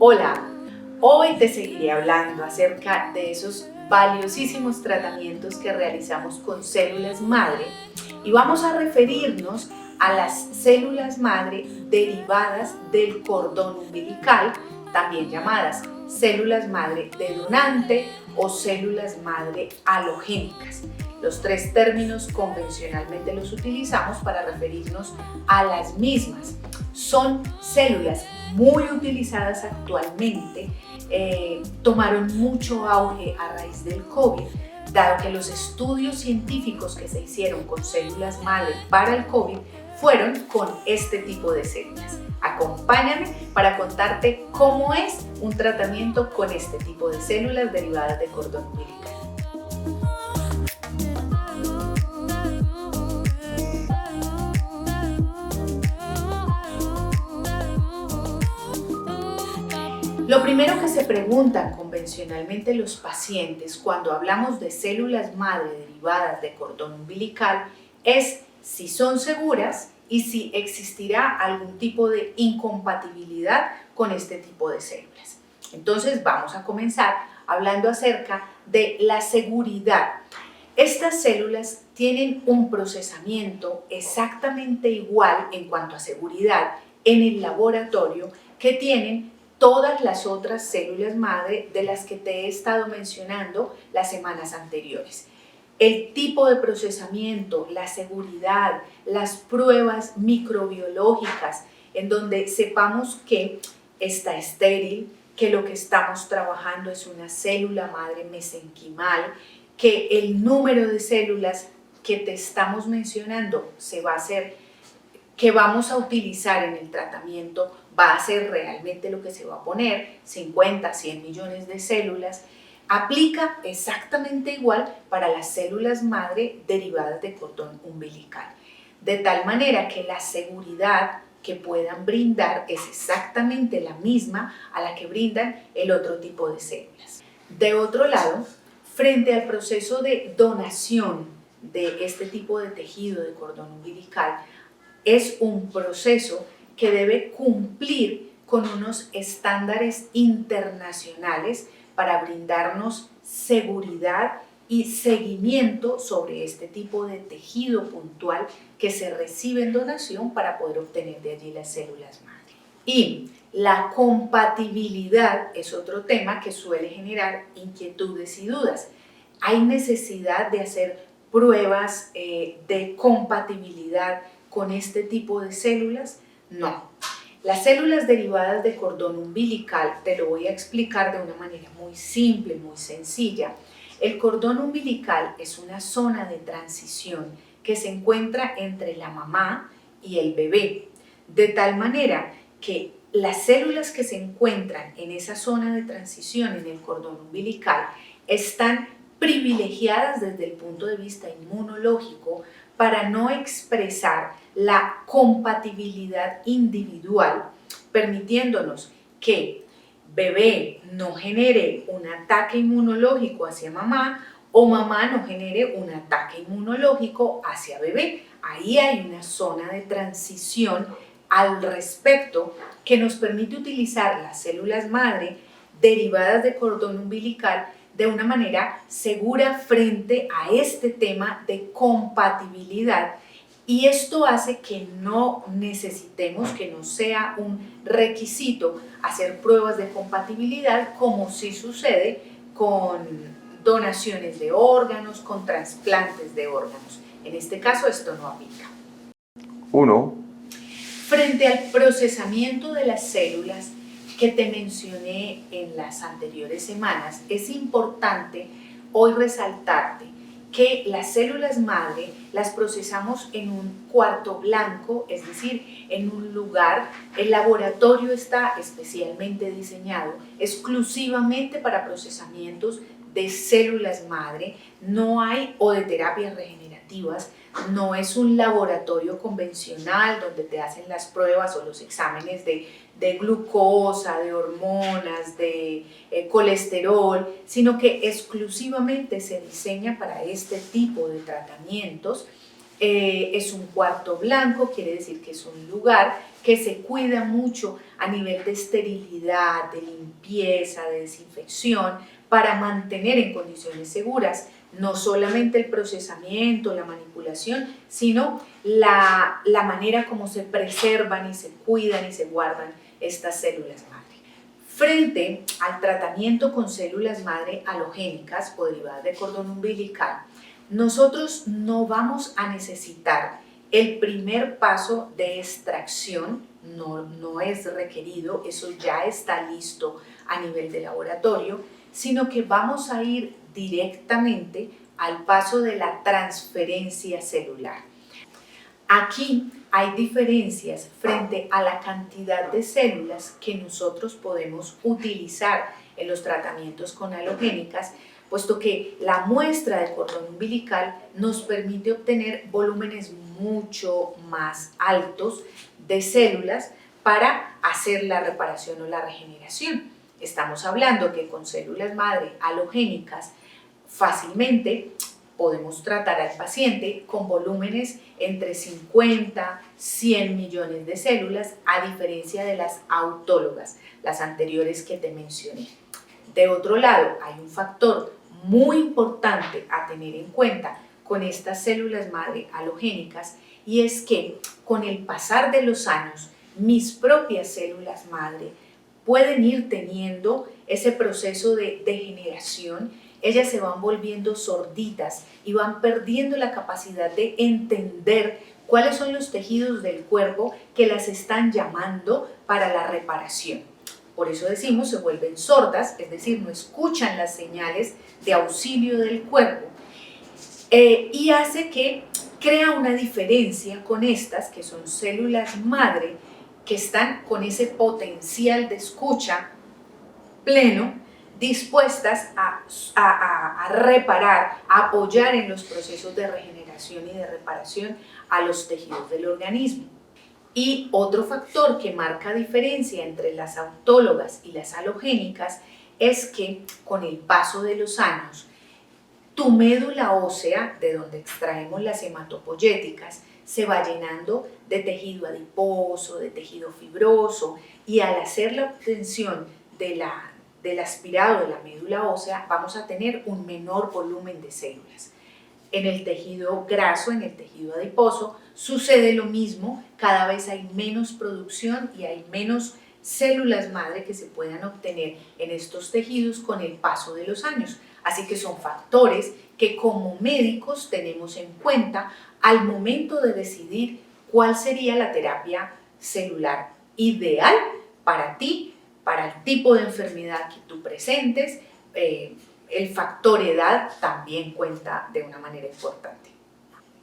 Hola, hoy te seguiré hablando acerca de esos valiosísimos tratamientos que realizamos con células madre y vamos a referirnos a las células madre derivadas del cordón umbilical, también llamadas células madre de donante o células madre halogénicas. Los tres términos convencionalmente los utilizamos para referirnos a las mismas. Son células muy utilizadas actualmente, tomaron mucho auge a raíz del COVID, dado que los estudios científicos que se hicieron con células madre para el COVID fueron con este tipo de células. Acompáñame para contarte cómo es un tratamiento con este tipo de células derivadas de cordón umbilical. Lo primero que se preguntan convencionalmente los pacientes cuando hablamos de células madre derivadas de cordón umbilical es si son seguras y si existirá algún tipo de incompatibilidad con este tipo de células. Entonces vamos a comenzar hablando acerca de la seguridad. Estas células tienen un procesamiento exactamente igual en cuanto a seguridad en el laboratorio que tienen todas las otras células madre de las que te he estado mencionando las semanas anteriores. El tipo de procesamiento, la seguridad, las pruebas microbiológicas en donde sepamos que está estéril, que lo que estamos trabajando es una célula madre mesenquimal, que el número de células que te estamos mencionando que vamos a utilizar en el tratamiento va a ser realmente lo que se va a poner, 50, 100 millones de células, aplica exactamente igual para las células madre derivadas de cordón umbilical. De tal manera que la seguridad que puedan brindar es exactamente la misma a la que brindan el otro tipo de células. De otro lado, frente al proceso de donación de este tipo de tejido de cordón umbilical, es un proceso que debe cumplir con unos estándares internacionales para brindarnos seguridad y seguimiento sobre este tipo de tejido puntual que se recibe en donación para poder obtener de allí las células madre. Y la compatibilidad es otro tema que suele generar inquietudes y dudas. ¿Hay necesidad de hacer pruebas de compatibilidad con este tipo de células? No. Las células derivadas de cordón umbilical, te lo voy a explicar de una manera muy simple, muy sencilla. El cordón umbilical es una zona de transición que se encuentra entre la mamá y el bebé, de tal manera que las células que se encuentran en esa zona de transición en el cordón umbilical están privilegiadas desde el punto de vista inmunológico para no expresar la compatibilidad individual, permitiéndonos que bebé no genere un ataque inmunológico hacia mamá o mamá no genere un ataque inmunológico hacia bebé. Ahí hay una zona de transición al respecto que nos permite utilizar las células madre derivadas de cordón umbilical de una manera segura frente a este tema de compatibilidad, y esto hace que no necesitemos, que no sea un requisito hacer pruebas de compatibilidad como sí sucede con donaciones de órganos, con trasplantes de órganos. En este caso esto no aplica. Frente al procesamiento de las células que te mencioné en las anteriores semanas, es importante hoy resaltarte que las células madre las procesamos en un cuarto blanco, es decir, en un lugar. El laboratorio está especialmente diseñado exclusivamente para procesamientos de células madre, no hay, o de terapias regenerativas. No es un laboratorio convencional donde te hacen las pruebas o los exámenes de glucosa, de hormonas, de colesterol, sino que exclusivamente se diseña para este tipo de tratamientos Es un cuarto blanco, quiere decir que es un lugar que se cuida mucho a nivel de esterilidad, de limpieza, de desinfección, para mantener en condiciones seguras no solamente el procesamiento, la manipulación, sino la manera como se preservan y se cuidan y se guardan estas células madre. Frente al tratamiento con células madre halogénicas o derivadas de cordón umbilical, nosotros no vamos a necesitar el primer paso de extracción, no es requerido, eso ya está listo a nivel de laboratorio, sino que vamos a ir directamente al paso de la transferencia celular. Aquí hay diferencias frente a la cantidad de células que nosotros podemos utilizar en los tratamientos con halogénicas, puesto que la muestra de cordón umbilical nos permite obtener volúmenes mucho más altos de células para hacer la reparación o la regeneración. Estamos hablando que con células madre halogénicas fácilmente podemos tratar al paciente con volúmenes entre 50, 100 millones de células, a diferencia de las autólogas, las anteriores que te mencioné. De otro lado, hay un factor muy importante a tener en cuenta con estas células madre halogénicas, y es que con el pasar de los años, mis propias células madre pueden ir teniendo ese proceso de degeneración. Ellas se van volviendo sorditas y van perdiendo la capacidad de entender cuáles son los tejidos del cuerpo que las están llamando para la reparación. Por eso decimos se vuelven sordas, es decir, no escuchan las señales de auxilio del cuerpo, y hace que crea una diferencia con estas que son células madre que están con ese potencial de escucha pleno, dispuestas a reparar, a apoyar en los procesos de regeneración y de reparación a los tejidos del organismo. Y otro factor que marca diferencia entre las autólogas y las halogénicas es que con el paso de los años, tu médula ósea, de donde extraemos las hematopoyéticas, se va llenando de tejido adiposo, de tejido fibroso, y al hacer la obtención del aspirado de la médula ósea, vamos a tener un menor volumen de células. En el tejido graso, en el tejido adiposo, sucede lo mismo, cada vez hay menos producción y hay menos células madre que se puedan obtener en estos tejidos con el paso de los años. Así que son factores que como médicos tenemos en cuenta al momento de decidir cuál sería la terapia celular ideal para ti, para el tipo de enfermedad que tú presentes. El factor edad también cuenta de una manera importante.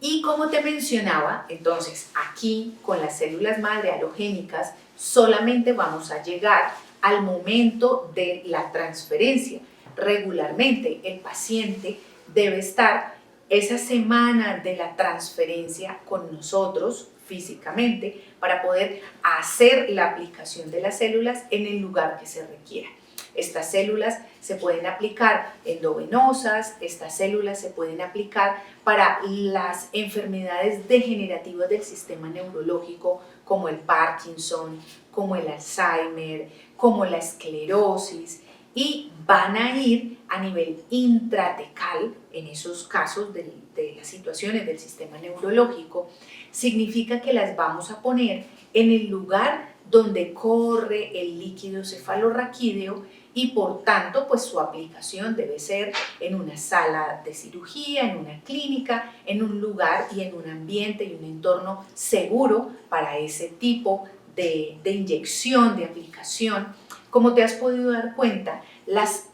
Y como te mencionaba, entonces aquí con las células madre halogénicas solamente vamos a llegar al momento de la transferencia. Regularmente el paciente debe estar esa semana de la transferencia con nosotros físicamente para poder hacer la aplicación de las células en el lugar que se requiera. Estas células se pueden aplicar endovenosas, estas células se pueden aplicar para las enfermedades degenerativas del sistema neurológico como el Parkinson, como el Alzheimer, como la esclerosis, y van a ir a nivel intratecal en esos casos de las situaciones del sistema neurológico. Significa que las vamos a poner en el lugar donde corre el líquido cefalorraquídeo, y por tanto pues su aplicación debe ser en una sala de cirugía, en una clínica, en un lugar y en un ambiente y un entorno seguro para ese tipo de inyección, de aplicación. Como te has podido dar cuenta,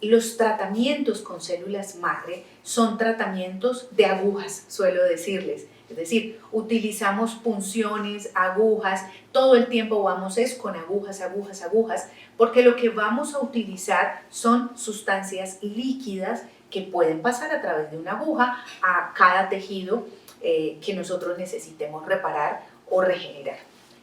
los tratamientos con células madre son tratamientos de agujas, suelo decirles. Es decir, utilizamos punciones, agujas, todo el tiempo vamos con agujas, agujas, agujas, porque lo que vamos a utilizar son sustancias líquidas que pueden pasar a través de una aguja a cada tejido que nosotros necesitemos reparar o regenerar.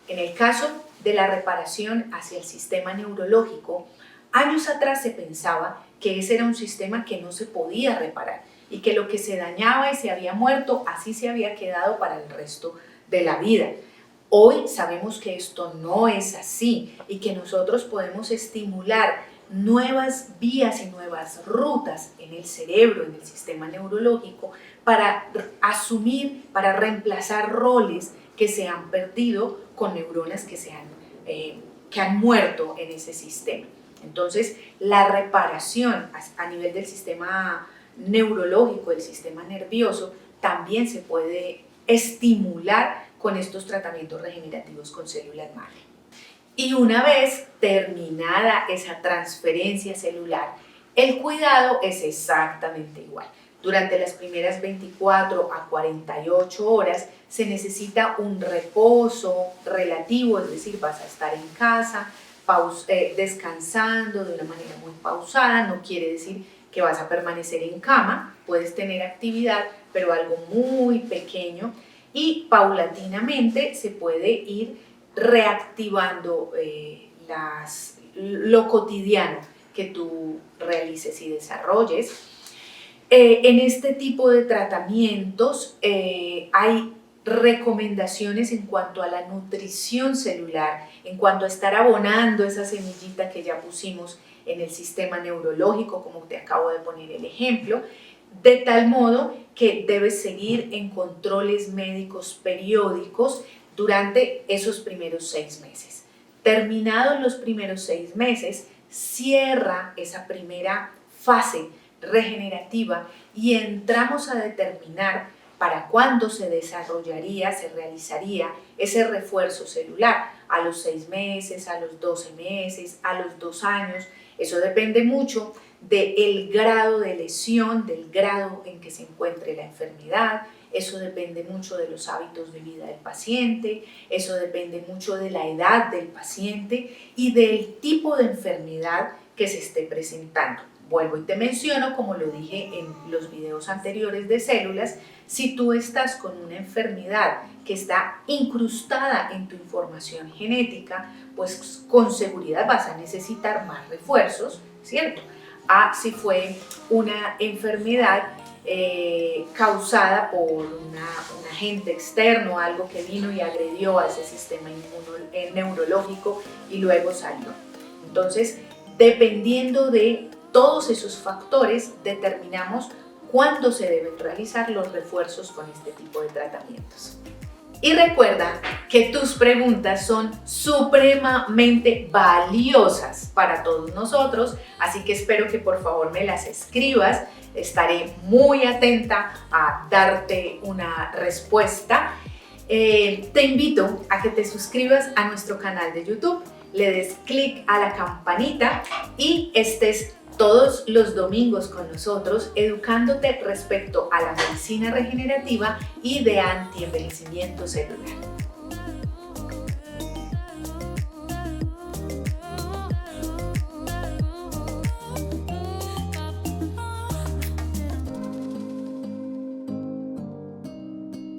En el caso de la reparación hacia el sistema neurológico, años atrás se pensaba que ese era un sistema que no se podía reparar. y que lo que se dañaba y se había muerto, así se había quedado para el resto de la vida. Hoy sabemos que esto no es así y que nosotros podemos estimular nuevas vías y nuevas rutas en el cerebro, en el sistema neurológico, para asumir, para reemplazar roles que se han perdido con neuronas que han muerto en ese sistema. Entonces, la reparación a nivel del sistema neurológico, del sistema nervioso, también se puede estimular con estos tratamientos regenerativos con células madre. Y una vez terminada esa transferencia celular, el cuidado es exactamente igual. Durante las primeras 24 a 48 horas se necesita un reposo relativo, es decir, vas a estar en casa descansando de una manera muy pausada. No quiere decir que vas a permanecer en cama, puedes tener actividad, pero algo muy pequeño, y paulatinamente se puede ir reactivando lo cotidiano que tú realices y desarrolles. En este tipo de tratamientos hay recomendaciones en cuanto a la nutrición celular, en cuanto a estar abonando esa semillita que ya pusimos en el sistema neurológico, como te acabo de poner el ejemplo, de tal modo que debes seguir en controles médicos periódicos durante esos primeros 6 meses. Terminados los primeros 6 meses, cierra esa primera fase regenerativa y entramos a determinar para cuándo se desarrollaría, se realizaría ese refuerzo celular, a los 6 meses, a los 12 meses, a los 2 años. Eso depende mucho del grado de lesión, del grado en que se encuentre la enfermedad. Eso depende mucho de los hábitos de vida del paciente, eso depende mucho de la edad del paciente y del tipo de enfermedad que se esté presentando. Vuelvo y te menciono, como lo dije en los videos anteriores de células, si tú estás con una enfermedad que está incrustada en tu información genética, pues con seguridad vas a necesitar más refuerzos, ¿cierto? Si fue una enfermedad causada por un agente externo, algo que vino y agredió a ese sistema neurológico y luego salió. Entonces, dependiendo de todos esos factores, determinamos cuándo se deben realizar los refuerzos con este tipo de tratamientos. Y recuerda que tus preguntas son supremamente valiosas para todos nosotros, así que espero que por favor me las escribas. Estaré muy atenta a darte una respuesta. Te invito a que te suscribas a nuestro canal de YouTube, le des clic a la campanita y estés todos los domingos con nosotros educándote respecto a la medicina regenerativa y de antienvejecimiento celular.